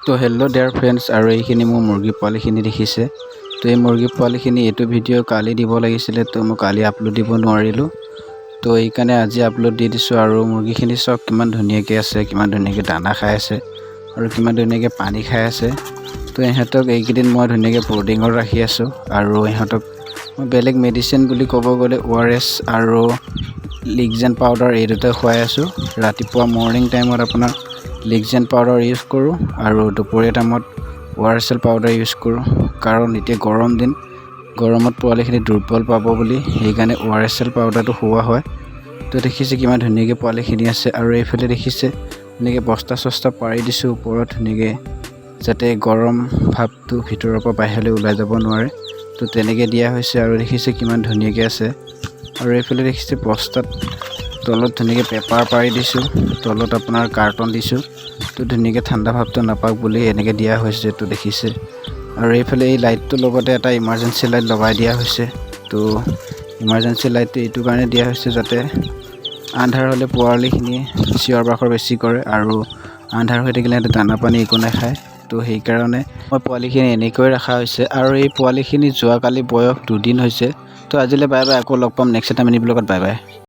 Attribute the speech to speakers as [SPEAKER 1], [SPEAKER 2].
[SPEAKER 1] তো hello' dear friends, আৰু এইখিনি মোৰ মুৰ্গী পোৱালিখিনি দেখিছে। তো এই মুৰ্গী পোৱালিখিনি এইটো ভিডিঅ' কালি দিব লাগিছিলে, তো মই কালি আপলোড দিব নোৱাৰিলোঁ। তো এইকাৰণে আজি আপলোড দি দিছোঁ। আৰু মুৰ্গীখিনি চাওক কিমান ধুনীয়াকৈ আছে, কিমান ধুনীয়াকৈ দানা খাই আছে আৰু কিমান ধুনীয়াকৈ পানী খাই আছে। তো ইহঁতক এইকেইদিন মই ধুনীয়াকৈ বৰ্ডিঙত ৰাখি আছোঁ। আৰু ইহঁতক মই বেলেগ মেডিচিন বুলি ক'ব গ'লে ORS আৰু লিগজেন পাউডাৰ এই দুটা খুৱাই আছোঁ। ৰাতিপুৱা মৰ্ণিং টাইমত আপোনাৰ লিগজেন পাউডাৰ ইউজ কৰোঁ আৰু দুপৰীয়া টাইমত ORS পাউডাৰ ইউজ কৰোঁ। কাৰণ এতিয়া গৰম দিন, গৰমত পোৱালিখিনি দুৰ্বল পাব বুলি সেইকাৰণে ORS পাউডাৰটো খুওৱা হয়। তো দেখিছে কিমান ধুনীয়াকৈ পোৱালিখিনি আছে। আৰু এইফালে দেখিছে ধুনীয়াকৈ বস্তা চস্তা পাৰি দিছোঁ ওপৰত ধুনীয়াকৈ, যাতে গৰম ভাৱটো ভিতৰৰ পৰা বাহিৰলৈ ওলাই যাব নোৱাৰে। তো তেনেকৈ দিয়া হৈছে। আৰু দেখিছে কিমান ধুনীয়াকৈ আছে। আৰু এইফালে দেখিছে বস্তাত তলত ধুনীয়াকৈ পেপাৰ পাৰি দিছোঁ, তলত আপোনাৰ কাৰ্টন দিছোঁ। তো ধুনীয়াকৈ ঠাণ্ডা ভাৱটো নাপাওক বুলি এনেকৈ দিয়া হৈছে। তো দেখিছে। আৰু এইফালে এই লাইটটোৰ লগতে এটা ইমাৰ্জেঞ্চি লাইট লগাই দিয়া হৈছে। তো ইমাৰ্জেঞ্চি লাইটটো এইটো কাৰণে দিয়া হৈছে যাতে আন্ধাৰ হ'লে পোৱালিখিনিয়ে চিঞৰ বাখৰ বেছি কৰে আৰু আন্ধাৰ হৈ থাকিলে সিহঁতে দানা পানী একো নাখায়। তো সেইকাৰণে মই পোৱালিখিনি এনেকৈ ৰখা হৈছে। আৰু এই পোৱালিখিনি যোৱাকালি বয়স 2 দিন হৈছে। তো আজিলৈ বাই বাই, আকৌ লগ পাম নেক্সট এটা মিনি ব্লগত। Bye bye.